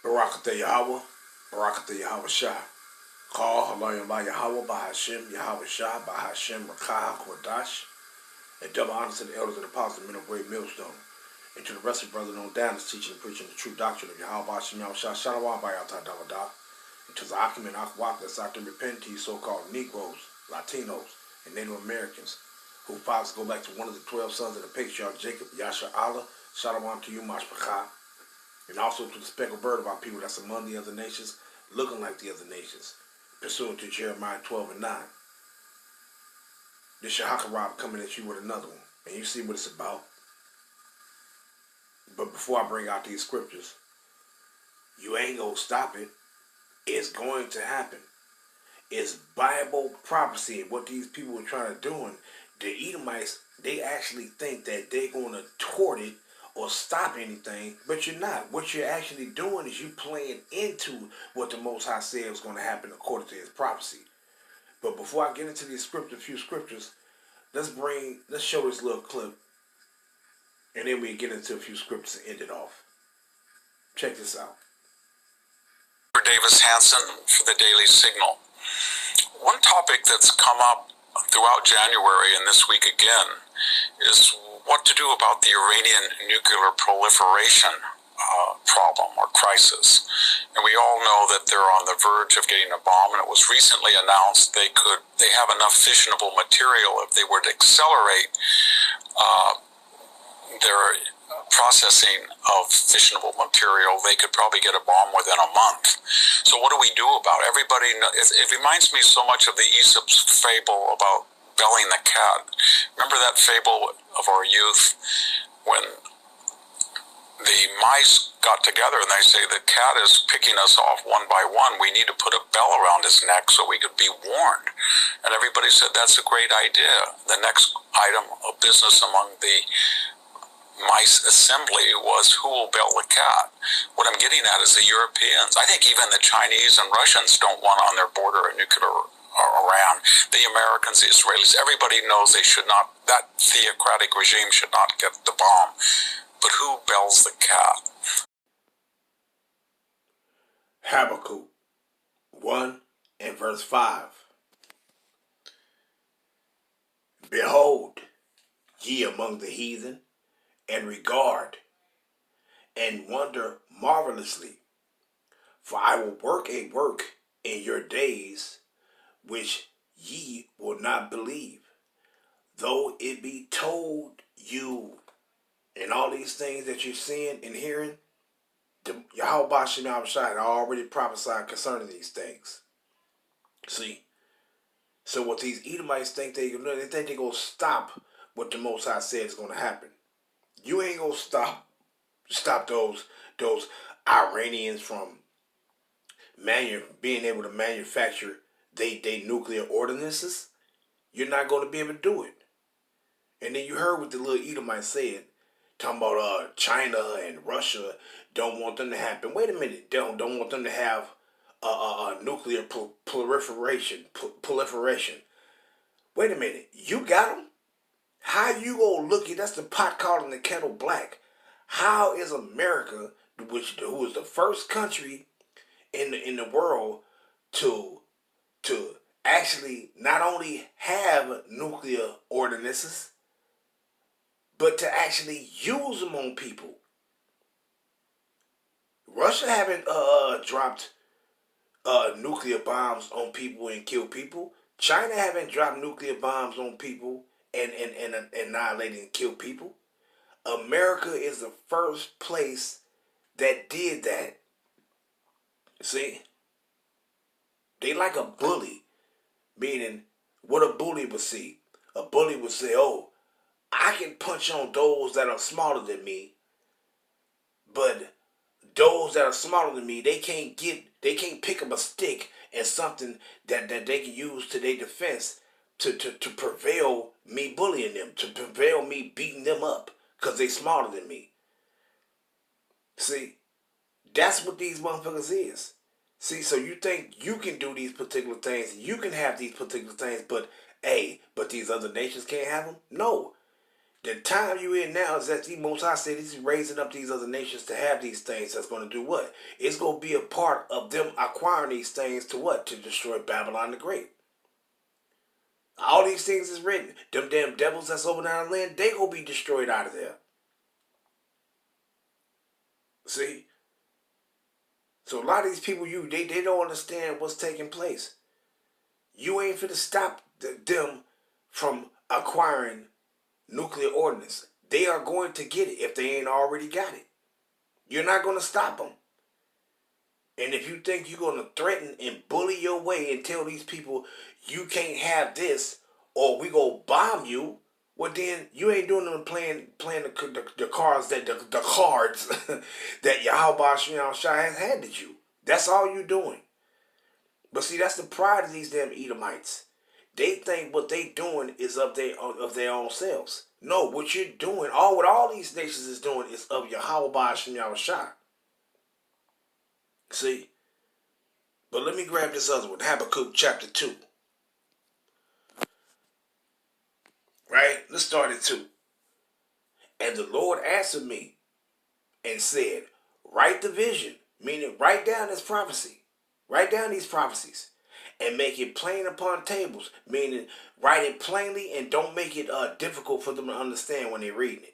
Barakatah Yahweh, Barakatah Yahweh Shah. Call Halayim Yahweh by Hashem, Yahweh Shah, by Hashem, Rakah Kodash. And double honor to the elders and apostles of men of great millstone. And to the rest of the brothers on down is teaching and preaching the true doctrine of Yahweh Hashem, Yahweh Shah, Shalom by Yahweh Davadah. And to the Akim and Akwak that's out there repenting to you so-called Negroes, Latinos, and Native Americans, who fathers go back to one of the 12 sons of the patriarch Jacob, Yasha Allah, Shalom to you, Mashpachah. And also to the speckled bird of our people that's among the other nations, looking like the other nations, pursuant to Jeremiah 12 and 9. This Shahakarab coming at you with another one, and you see what it's about. But before I bring out these scriptures, you ain't gonna stop it. It's going to happen. It's Bible prophecy, and what these people are trying to do. And the Edomites, they actually think that they're going to thwart it or stop anything, but you're not. What you're actually doing is you playing into what the Most High said was going to happen according to his prophecy. But before I get into these scriptures, a few scriptures, let's show this little clip, and then we get into a few scriptures and end it off. Check this out. Davis Hanson for the Daily Signal. One topic that's come up throughout January and this week again is what to do about the Iranian nuclear proliferation problem or crisis. And we all know that they're on the verge of getting a bomb, and it was recently announced they have enough fissionable material if they were to accelerate their processing of fissionable material, they could probably get a bomb within a month. So what do we do about it? Everybody, it reminds me so much of the Aesop's fable about belling the cat. Remember that fable of our youth when the mice got together and they say the cat is picking us off one by one. We need to put a bell around his neck so we could be warned. And everybody said that's a great idea. The next item of business among the mice assembly was who will bell the cat. What I'm getting at is the Europeans. I think even the Chinese and Russians don't want on their border a nuclear Iran. The Americans, the Israelis, everybody knows they should not, that theocratic regime should not get the bomb. But who bells the cat? Habakkuk 1 and verse 5. Behold, ye among the heathen, and regard, and wonder marvelously. For I will work a work in your days, which ye will not believe, though it be told you. And all these things that you're seeing and hearing, Yahweh Hashem had already prophesied concerning these things. See? So what these Edomites think they think they're going to stop what the Most High said is going to happen. You ain't going to stop those Iranians from being able to manufacture they nuclear ordinances. You're not going to be able to do it. And then you heard what the little Edomites said, talking about China and Russia don't want them to happen. Wait a minute, don't want them to have nuclear proliferation. Wait a minute, you got them? How you gonna look at that's the pot calling the kettle black? How is America, who is the first country in the world to actually not only have nuclear ordinances, but to actually use them on people? Russia haven't dropped nuclear bombs on people and killed people. China haven't dropped nuclear bombs on people and annihilated and killed people. America is the first place that did that. See? They like a bully. Meaning, what a bully would see. A bully would say, oh, I can punch on those that are smaller than me, but those that are smaller than me, they can't pick up a stick and something that they can use to their defense to prevail me bullying them, to prevail me beating them up because they smaller than me. See, that's what these motherfuckers is. See, so you think you can do these particular things, you can have these particular things, but these other nations can't have them? No. The time you in now is that the Most High said he's raising up these other nations to have these things. That's going to do what? It's going to be a part of them acquiring these things to what? To destroy Babylon the Great. All these things is written. Them damn devils that's over down the land, they going to be destroyed out of there. See? So a lot of these people, they don't understand what's taking place. You ain't finna stop them from acquiring nuclear ordnance. They are going to get it if they ain't already got it. You're not going to stop them. And if you think you're going to threaten and bully your way and tell these people you can't have this or we go bomb you, well then you ain't doing them playing the cards that the cards that Yahweh Shai has handed you. That's all you doing. But see, that's the pride of these damn Edomites. They think what they doing is of their own selves. No, what you're doing, what all these nations is doing is of Yahweh Shai. See? But let me grab this other one, Habakkuk chapter 2. Right? Let's start at 2. And the Lord answered me and said, write the vision, meaning write down this prophecy. Write down these prophecies and make it plain upon tables, meaning write it plainly and don't make it difficult for them to understand when they're reading it.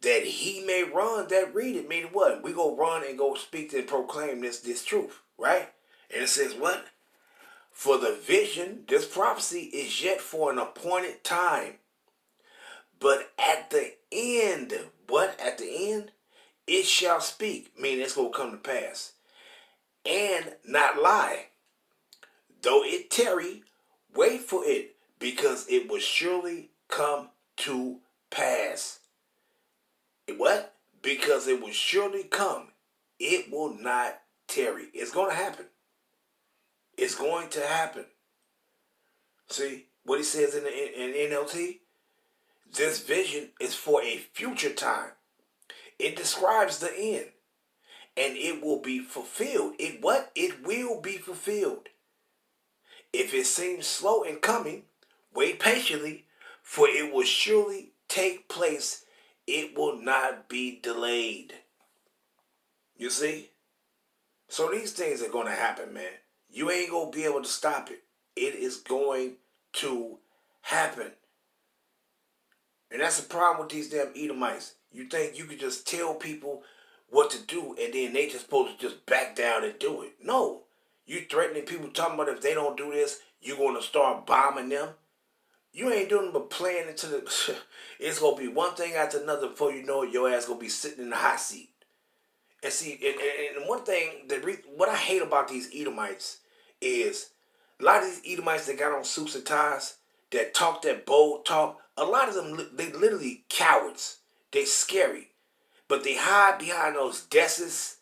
That he may run that read it, meaning what? We go run and go speak and proclaim this truth, right? And it says what? For the vision, this prophecy is yet for an appointed time. But at the end, what? At the end, it shall speak, meaning it's going to come to pass. And not lie. Though it tarry, wait for it, because it will surely come to pass. What? Because it will surely come. It will not tarry. It's going to happen. It's going to happen. See what he says in NLT? This vision is for a future time. It describes the end. And it will be fulfilled. It will be fulfilled. If it seems slow in coming, wait patiently, for it will surely take place. It will not be delayed. You see? So these things are going to happen, man. You ain't going to be able to stop it. It is going to happen. And that's the problem with these damn Edomites. You think you could just tell people what to do and then they just supposed to just back down and do it. No. You threatening people, talking about if they don't do this, you're going to start bombing them. You ain't doing but playing into the... It's going to be one thing after another before you know it, your ass going to be sitting in the hot seat. And see, and one thing, what I hate about these Edomites is a lot of these Edomites that got on suits and ties, that talk that bold talk, a lot of them, they literally cowards. They scary. But they hide behind those desks.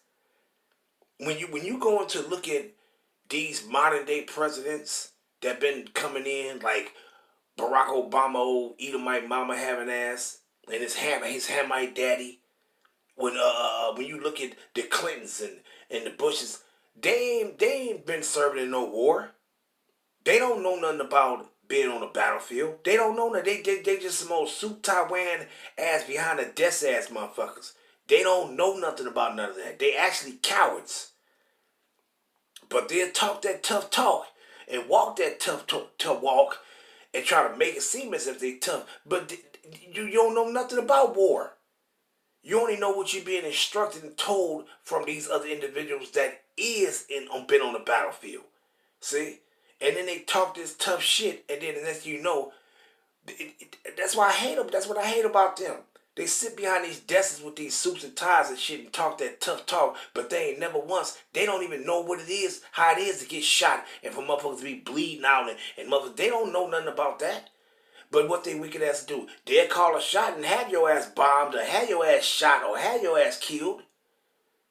When you go into look at these modern day presidents that been coming in, like Barack Obama, old Edomite mama having ass, and his Hamite daddy. When you look at the Clintons and the Bushes, they ain't been serving in no war. They don't know nothing about being on the battlefield. They don't know that. They just some old suit tie wearing ass behind the desk ass motherfuckers. They don't know nothing about none of that. They actually cowards. But they'll talk that tough talk and walk that tough walk and try to make it seem as if they tough. But you don't know nothing about war. You only know what you're being instructed and told from these other individuals that been on the battlefield. See? And then they talk this tough shit, and then the next thing you know, that's why I hate them. That's what I hate about them. They sit behind these desks with these suits and ties and shit and talk that tough talk, but they ain't never once, they don't even know what it is, how it is to get shot and for motherfuckers to be bleeding out and motherfuckers, they don't know nothing about that. But what they wicked ass do, they'll call a shot and have your ass bombed or have your ass shot or have your ass killed.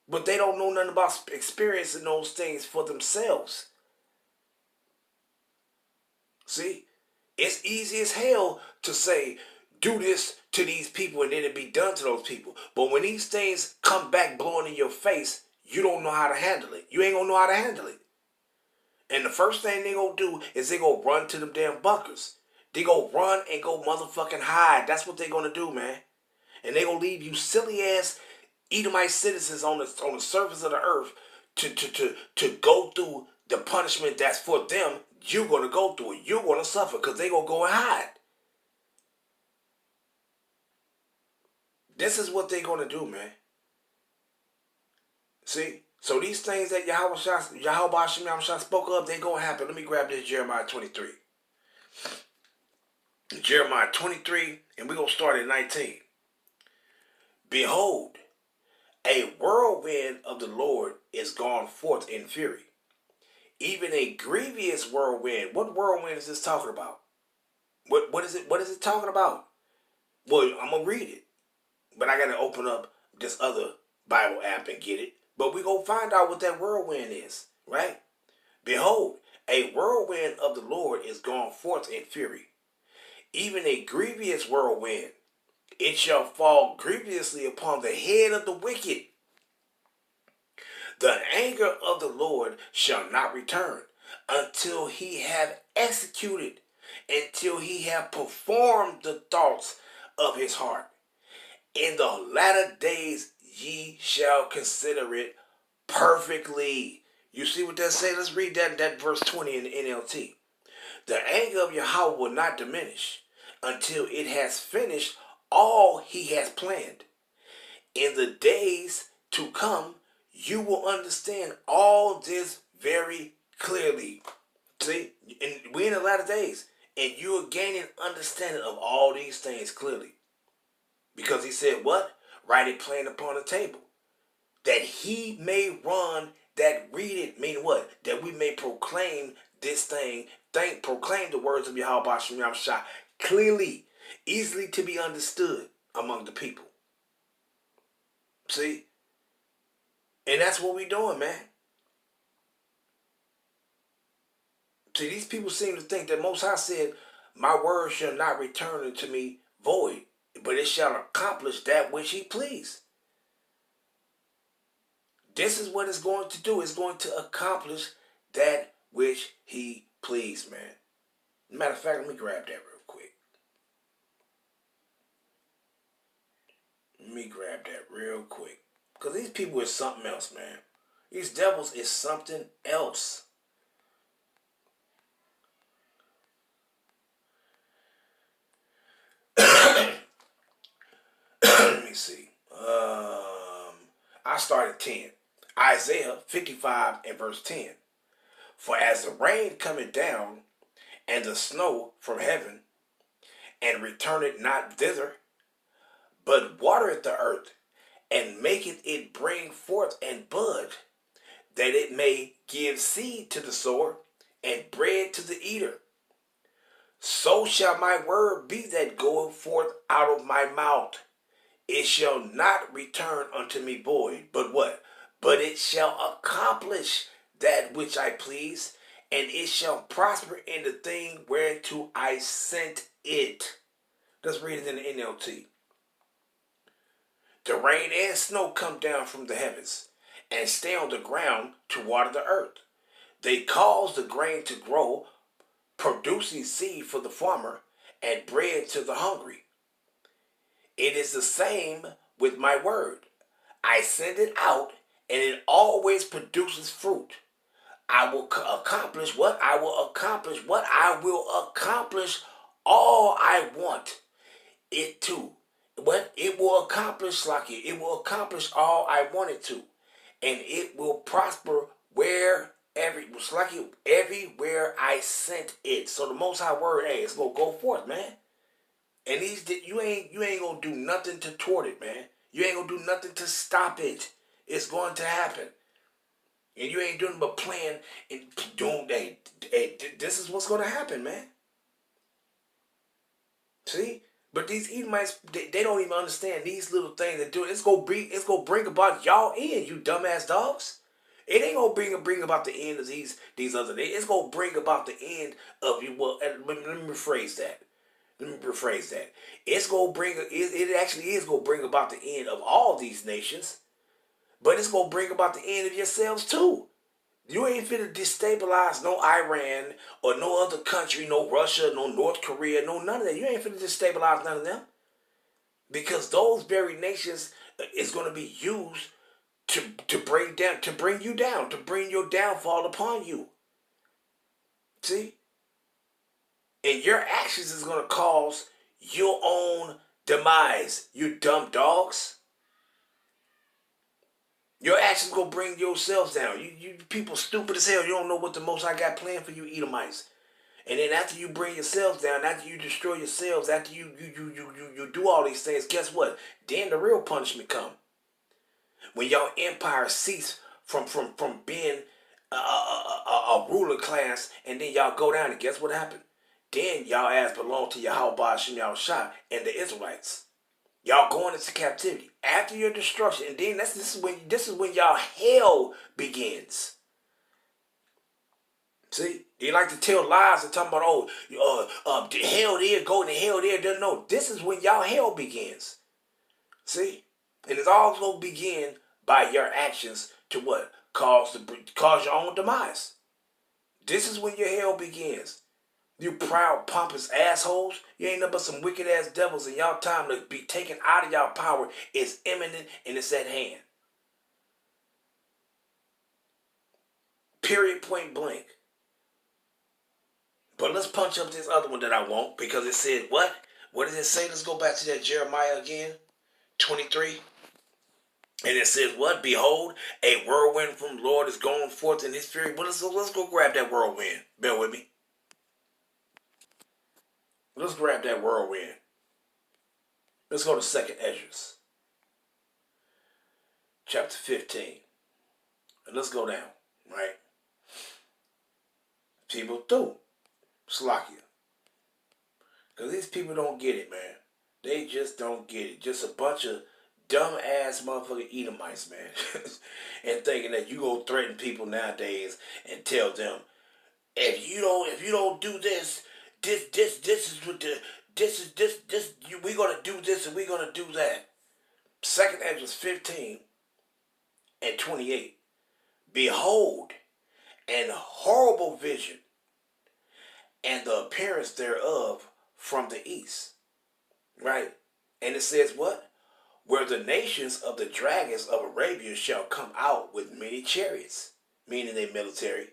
But they don't know nothing about experiencing those things for themselves. See? It's easy as hell to say, do this to these people and then it be done to those people. But when these things come back blowing in your face, you don't know how to handle it. You ain't gonna know how to handle it. And the first thing they gonna do is they gonna run to them damn bunkers. They go run and go motherfucking hide. That's what they gonna do, man. And they gonna leave you silly ass Edomite citizens on the surface of the earth to go through the punishment that's for them. You're gonna go through it. You're gonna suffer because they gonna go and hide. This is what they gonna do, man. See? So these things that Yahweh Shah spoke of, they gonna happen. Let me grab this Jeremiah 23. Jeremiah 23, and we're gonna start at 19. Behold, a whirlwind of the Lord is gone forth in fury, even a grievous whirlwind. What whirlwind is this talking about? What is it? What is it talking about? Well, I'm gonna read it, but I gotta open up this other Bible app and get it. But we gonna find out what that whirlwind is, right? Behold, a whirlwind of the Lord is gone forth in fury, even a grievous whirlwind. It shall fall grievously upon the head of the wicked. The anger of the Lord shall not return until he have executed, until he have performed the thoughts of his heart. In the latter days ye shall consider it perfectly. You see what that says? Let's read that verse 20 in the NLT. The anger of Yahweh will not diminish until it has finished all he has planned. In the days to come, you will understand all this very clearly. See, and we're in the latter days, and you are gaining understanding of all these things clearly. Because he said what? Write it plain upon the table, that he may run that read it. Mean what? That we may proclaim this thing, proclaim the words of Yahweh Shem Shah clearly, easily to be understood among the people. See? And that's what we're doing, man. See, these people seem to think that Most High said, my word shall not return unto me void, but it shall accomplish that which he please. This is what it's going to do. It's going to accomplish that which he please, man. Matter of fact, let me grab that real quick. Because these people is something else, man. These devils is something else. Let me see. I started 10. Isaiah 55 and verse 10. For as the rain cometh down, and the snow from heaven, and returneth not thither, but watereth the earth, and maketh it bring forth and bud, that it may give seed to the sower, and bread to the eater. So shall my word be that goeth forth out of my mouth. It shall not return unto me void, but what? But it shall accomplish that which I please, and it shall prosper in the thing whereto I sent it. Let's read it in the NLT. The rain and snow come down from the heavens, and stay on the ground to water the earth. They cause the grain to grow, producing seed for the farmer, and bread to the hungry. It is the same with my word. I send it out, and it always produces fruit. I will accomplish what? I will accomplish what? I will accomplish all I want it to. What? It will accomplish like it. It will accomplish all I want it to. And it will prosper everywhere I sent it. So the Most High word, hey, it's gonna go forth, man. And you ain't gonna do nothing to thwart it, man. You ain't gonna do nothing to stop it. It's going to happen. And you ain't doing but playing and doing this is what's gonna happen, man. See? But these Edomites, they don't even understand these little things that do it. It's gonna bring about y'all in, you dumbass dogs. It ain't gonna bring about the end of these other days. It's gonna bring about the end of you. Well, let me rephrase that. It's gonna bring it actually is gonna bring about the end of all these nations, but it's gonna bring about the end of yourselves too. You ain't finna destabilize no Iran or no other country, no Russia, no North Korea, no none of that. You ain't finna destabilize none of them. Because those very nations is going to be used to bring you down, to bring your downfall upon you. See? And your actions is going to cause your own demise, you dumb dogs. Your actions gonna bring yourselves down. You people stupid as hell. You don't know what the Most High got planned for you Edomites. And then after you bring yourselves down, after you destroy yourselves, after you do all these things, guess what? Then the real punishment come. When y'all empire cease from being a ruler class, and then y'all go down, and guess what happened? Then y'all ass belong to Yahweh Shem Yahushua and the Israelites. Y'all going into captivity after your destruction, and then this is when y'all hell begins. See, they like to tell lies and talk about hell there, go to hell there. No, this is when y'all hell begins. See, and it's all going to begin by your actions to what cause your own demise. This is when your hell begins. You proud, pompous assholes. You ain't nothing but some wicked ass devils, and y'all time to be taken out of y'all power is imminent and it's at hand. Period, point blank. But let's punch up this other one that I want, because it said what? What did it say? Let's go back to that Jeremiah again. 23. And it says what? Behold, a whirlwind from the Lord is going forth in his fury. Well, let's go grab that whirlwind. Bear with me. Let's grab that whirlwind. Let's go to 2nd Esdras, chapter 15. And let's go down, right? People through. Slakia. Because these people don't get it, man. They just don't get it. Just a bunch of dumb ass motherfucking Edomites, man. And thinking that you gonna threaten people nowadays and tell them, if you don't do this is what we're gonna do this and we're gonna do that. 2nd Esdras 15 and 28. Behold, an horrible vision, and the appearance thereof from the east. Right? And it says what? Where the nations of the dragons of Arabia shall come out with many chariots, meaning they military,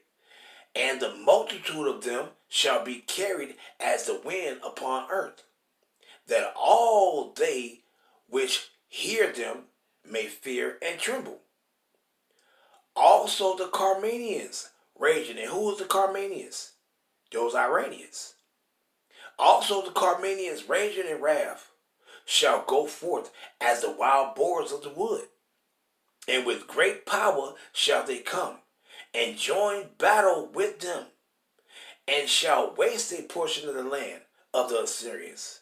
and the multitude of them shall be carried as the wind upon earth, that all they which hear them may fear and tremble. Also the Carmanians raging. And who is the Carmanians? Those Iranians. Also the Carmanians raging in wrath shall go forth as the wild boars of the wood. And with great power shall they come, and join battle with them, and shall waste a portion of the land of the Assyrians.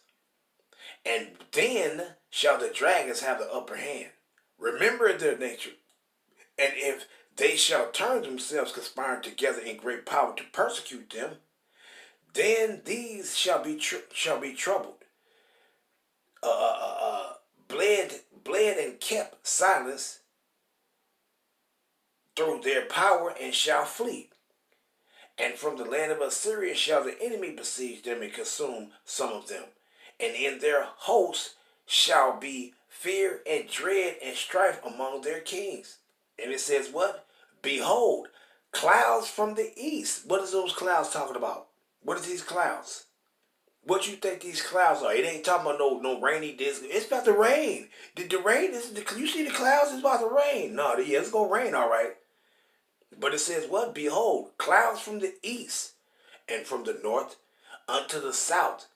And then shall the dragons have the upper hand. Remember their nature. And if they shall turn themselves, conspiring together in great power to persecute them, then these shall be troubled, bled and kept silence through their power, and shall flee. And from the land of Assyria shall the enemy besiege them and consume some of them. And in their hosts shall be fear and dread and strife among their kings. And it says what? Behold, clouds from the east. What is those clouds talking about? What are these clouds? What you think these clouds are? It ain't talking about no rainy days. It's about to rain. Did the rain? You see the clouds? It's about to rain. No, yeah, it's going to rain, all right. But it says what? Behold, clouds from the east and from the north unto the south.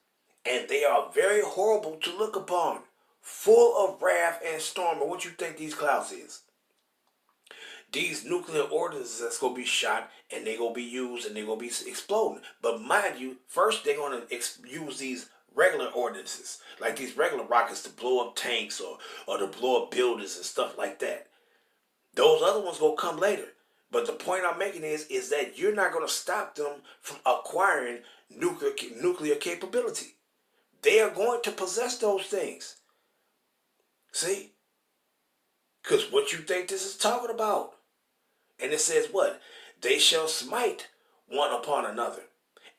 And they are very horrible to look upon, full of wrath and storm. And what you think these clouds is? These nuclear ordinances that's going to be shot, and they're going to be used, and they're going to be exploding. But mind you, first they're going to use these regular ordinances, like these regular rockets to blow up tanks or to blow up buildings and stuff like that. Those other ones going to come later. But the point I'm making is that you're not going to stop them from acquiring nuclear capability. They are going to possess those things. See? Because what you think this is talking about? And it says what? they shall smite one upon another,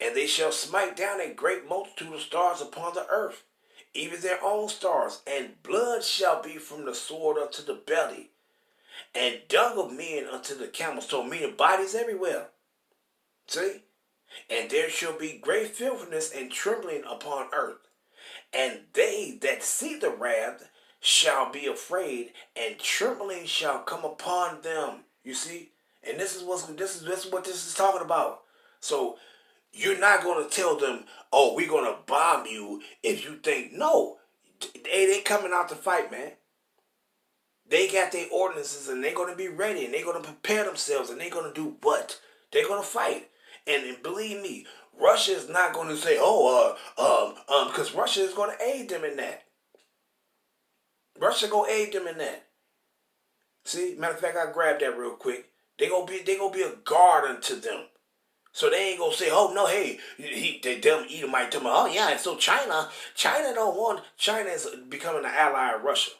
and they shall smite down a great multitude of stars upon the earth, even their own stars, and blood shall be from the sword unto the belly, and dung of men unto the camels. So meaning bodies everywhere. See? And there shall be great filthiness and trembling upon earth. And they that see the wrath shall be afraid, and trembling shall come upon them. You see? And this is what this is talking about. So you're not going to tell them, oh, we're going to bomb you if you think, no. They coming out to fight, man. They got their ordinances and they're going to be ready and they're going to prepare themselves and they're going to do what? They're going to fight. And believe me, Russia is not going to say, because Russia is going to aid them in that. Russia going to aid them in that. See, matter of fact, I grabbed that real quick. They gonna be a guard unto them. So they ain't gonna say, oh no, hey, them Edomite tell me, oh yeah, and so China is becoming an ally of Russia.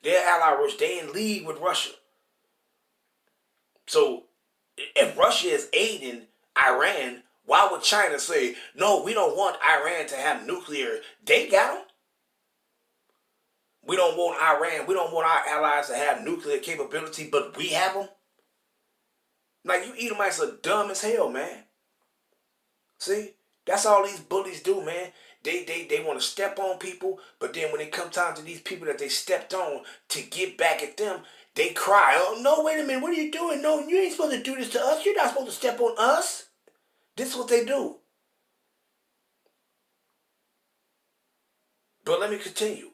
They're ally of Russia. They in league with Russia. So if Russia is aiding Iran, why would China say, no, we don't want Iran to have nuclear? They got them. We don't want our allies to have nuclear capability, but we have them. Like, you Edomites are dumb as hell, man. See? That's all these bullies do, man. They want to step on people, but then when it comes time to these people that they stepped on to get back at them, they cry, oh, no, wait a minute, what are you doing? No, you ain't supposed to do this to us. You're not supposed to step on us. This is what they do. But let me continue.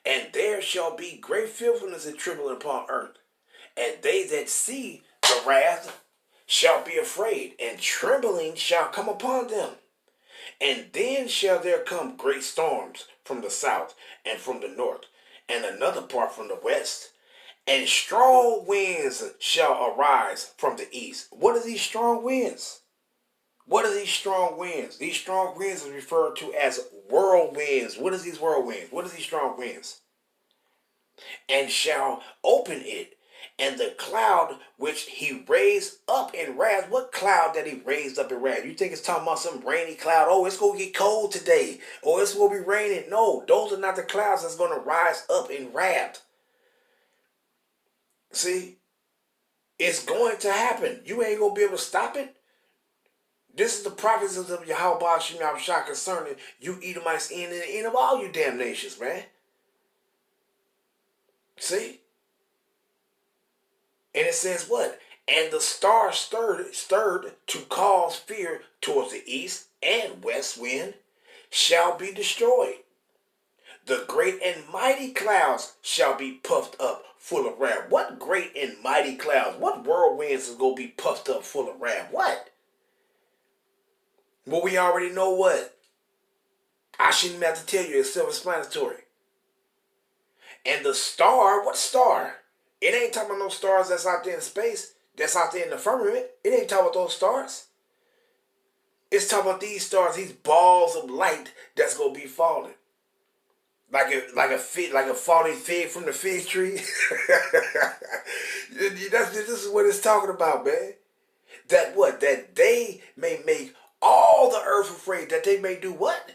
And there shall be great filthiness and trembling upon earth. And they that see the wrath shall be afraid, and trembling shall come upon them. And then shall there come great storms from the south and from the north, and another part from the west. And strong winds shall arise from the east. What are these strong winds? What are these strong winds? These strong winds are referred to as whirlwinds. What is these whirlwinds? What are these strong winds? And shall open it, and the cloud which he raised up in wrath. What cloud that he raised up in wrath? You think it's talking about some rainy cloud? Oh, it's going to get cold today. Or it's going to be raining. No, those are not the clouds that's going to rise up in wrath. See? It's going to happen. You ain't going to be able to stop it. This is the prophecies of Yahweh Shem Shah concerning you Edomites in and in of all you damn nations, man. See? And it says what? And the stars stirred to cause fear towards the east and west wind shall be destroyed. The great and mighty clouds shall be puffed up full of wrath. What great and mighty clouds? What whirlwinds is going to be puffed up full of wrath? What? Well, we already know what. I shouldn't have to tell you. It's self-explanatory. And the star, what star? It ain't talking about no stars that's out there in space, that's out there in the firmament. It ain't talking about those stars. It's talking about these stars, these balls of light that's gonna be falling. Like a falling fig from the fig tree. This is what it's talking about, man. That what? That they may make all the earth afraid. That they may do what?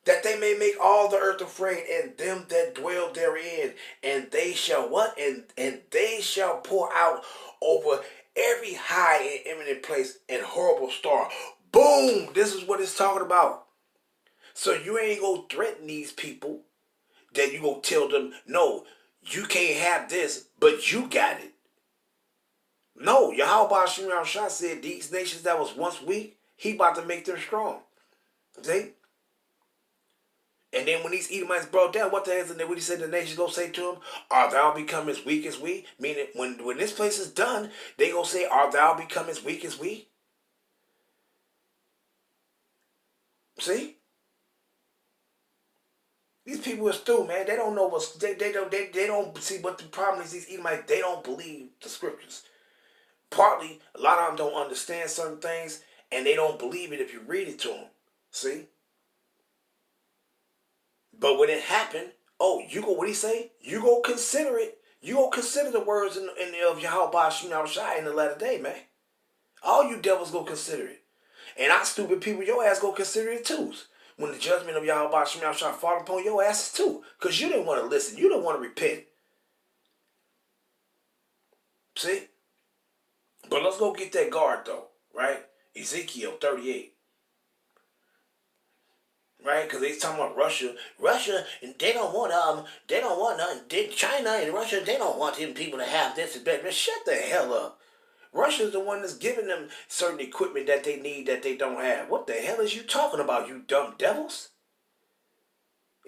That they may make all the earth afraid, and them that dwell therein, and they shall what? And they shall pour out over every high and eminent place and horrible star. Boom! This is what it's talking about. So you ain't gonna threaten these people that you gonna tell them, no, you can't have this, but you got it. No, Yahweh Shem Shah said these nations that was once weak, he about to make them strong. See? And then when these Edomites brought down, what the hell is it? What he said the nations gonna say to him? Art thou become as weak as we? Meaning, when this place is done, they gonna say, art thou become as weak as we? See? These people are stupid, man. They don't know what's they don't see what the problem is. These Edomites, they don't believe the scriptures. Partly, a lot of them don't understand certain things, and they don't believe it if you read it to them. See? But when it happened, oh, you go, what he say? You go consider it. You gonna consider the words of Yahweh Shai in the latter day, man. All you devils gonna consider it. And I stupid people, your ass gonna consider it too. When the judgment of Yahweh Shai fall upon your asses too. Because you didn't want to listen. You didn't want to repent. See? But let's go get that guard though, right? Ezekiel 38. Right? Because they talking about Russia. Russia, they don't want China and Russia, they don't want them people to have this and that. Man, shut the hell up. Russia's the one that's giving them certain equipment that they need that they don't have. What the hell is you talking about, you dumb devils?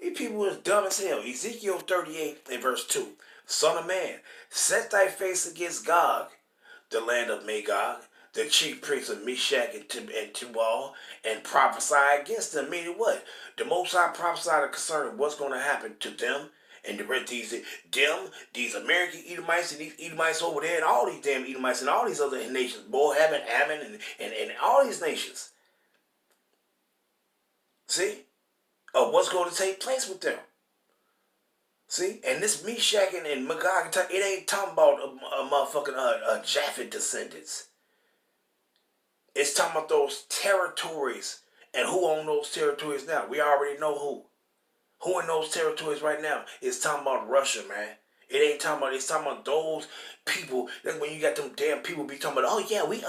These people is dumb as hell. Ezekiel 38 and verse 2. Son of man, set thy face against Gog, the land of Magog, the chief prince of Meshach and Tubal, and prophesy against them. Meaning what? The Most High prophesied concerning what's going to happen to them and the rest these American Edomites and these Edomites over there and all these damn Edomites and all these other nations, Moab and Ammon and all these nations. See? Of what's going to take place with them. See? And this Meshach and Magog, it ain't talking about a motherfucking Japheth descendants. It's talking about those territories and who own those territories now. We already know who. Who in those territories right now? It's talking about Russia, man. It ain't talking about, it's talking about those people. That's when you got them damn people be talking about, oh yeah, we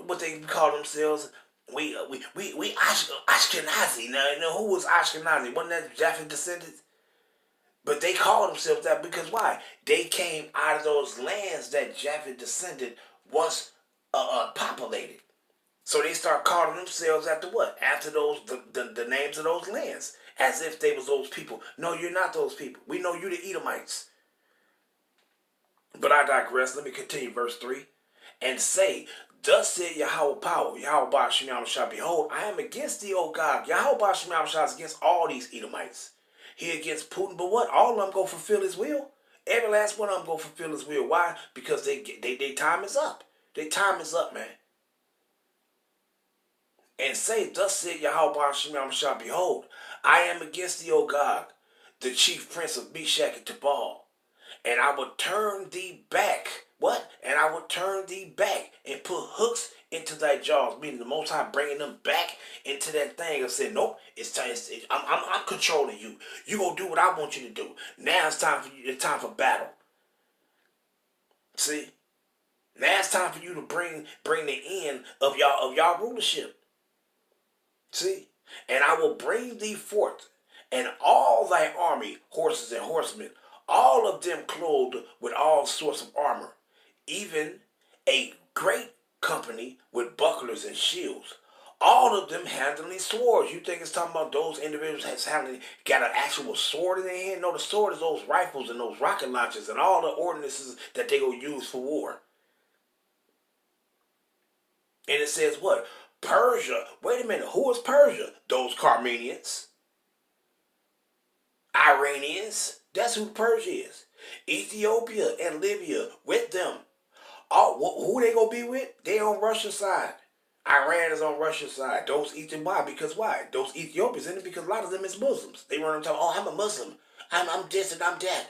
what they call themselves? We Ashkenazi. Now, you know who was Ashkenazi? Wasn't that Japheth descendants? But they call themselves that because why? They came out of those lands that Japheth descended once populated. So they start calling themselves after what? After those the names of those lands. As if they was those people. No, you're not those people. We know you the Edomites. But I digress. Let me continue verse 3. And say, thus said Yahweh power, Yahweh Ba'ashem Shah, behold, I am against thee, O God. Yahweh Ba'ashem Shah is against all these Edomites. He against Putin, but what? All of them go fulfill his will. Every last one of them go fulfill his will. Why? Because they time is up. Their time is up, man. And say, thus said Yahweh Ba'ashem Shah, behold, I am against thee, O God, the chief prince of Meshach and Tubal, and I will turn thee back. What? And I will turn thee back and put hooks into thy jaws, meaning the Most High bringing them back into that thing and said, nope, it's time. I'm controlling you. You gonna do what I want you to do. Now it's time for you. It's time for battle. See, now it's time for you to bring the end of y'all rulership. See, and I will bring thee forth, and all thy army, horses and horsemen, all of them clothed with all sorts of armor, even a great company with bucklers and shields, all of them handling swords. You think it's talking about those individuals that's got an actual sword in their hand? No, the sword is those rifles and those rocket launchers and all the ordinances that they go use for war. And it says what? Persia. Wait a minute. Who is Persia? Those Carmenians. Iranians. That's who Persia is. Ethiopia and Libya with them. Who they gonna be with? They on Russia's side. Iran is on Russia's side. Those why? Because why? Those Ethiopians in it because a lot of them is Muslims. They run around talking, oh, I'm a Muslim. I'm this and I'm that.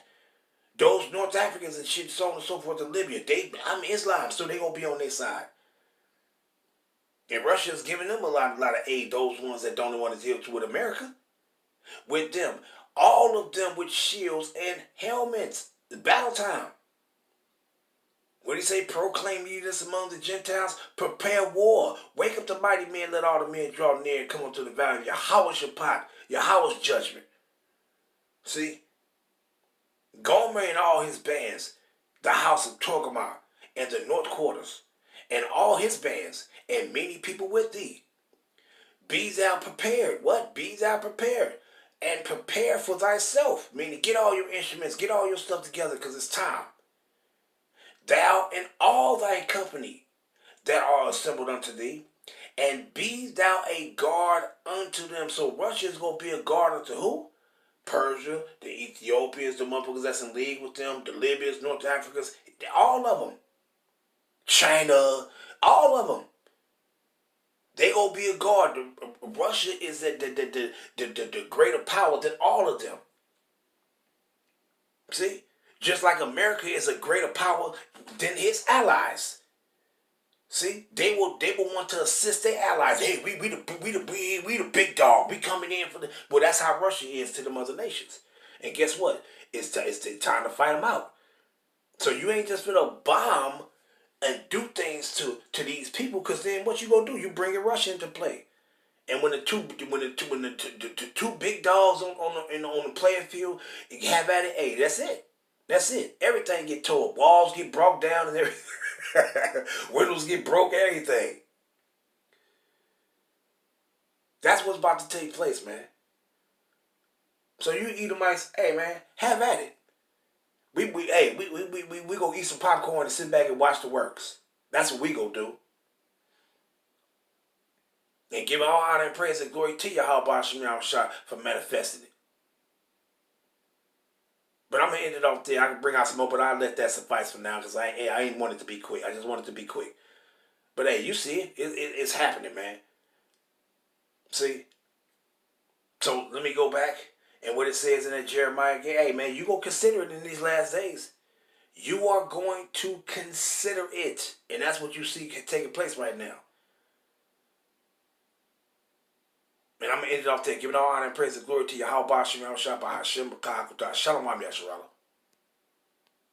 Those North Africans and shit, so on and so forth in Libya. I'm Islam, so they gonna be on their side. And Russia's giving them a lot of aid, those ones that don't want to deal with America. With them. All of them with shields and helmets. It's battle time. What do you say? Proclaim ye this among the Gentiles. Prepare war. Wake up the mighty men. Let all the men draw near and come unto the valley of Yahweh's Shabbat. Yahweh's judgment. See? Gomer and all his bands. The house of Torgamah and the north quarters. And all his bands, and many people with thee. Be thou prepared. What? Be thou prepared. And prepare for thyself. Meaning get all your instruments, get all your stuff together, because it's time. Thou and all thy company that are assembled unto thee, and be thou a guard unto them. So Russia is going to be a guard unto who? Persia, the Ethiopians, the motherfuckers that's in league with them, the Libyans, North Africans, all of them. China, all of them. They gonna be a guard. Russia is the greater power than all of them. See? Just like America is a greater power than its allies. See, they will want to assist their allies. Hey, we the big dog. We coming in for the. Well, that's how Russia is to the other nations. And guess what? It's time to fight them out. So you ain't just gonna bomb and do things to these people, because then what you gonna do? You bring Russia into play. And when the two big dogs on the playing field, you have at it. Hey, that's it. That's it. Everything get tore. Walls get broke down and everything. Windows get broke. Everything. That's what's about to take place, man. So you Edomites, hey man, have at it. We gonna eat some popcorn and sit back and watch the works. That's what we gonna do. And give all honor and praise and glory to Yahweh Shem Shah for manifesting it. But I'm gonna end it off there. I can bring out some more, but I'll let that suffice for now because I ain't want it to be quick. I just want it to be quick. But hey, you see it? It's happening, man. See? So let me go back and what it says in that Jeremiah again. Hey man, you gonna consider it in these last days. You are going to consider it. And that's what you see taking place right now. And I'm going to end it off there. Giving all honor and praise and glory to Yahweh Shem Yahweh Shabbat Hashem B'Kah Shalom Yasharala.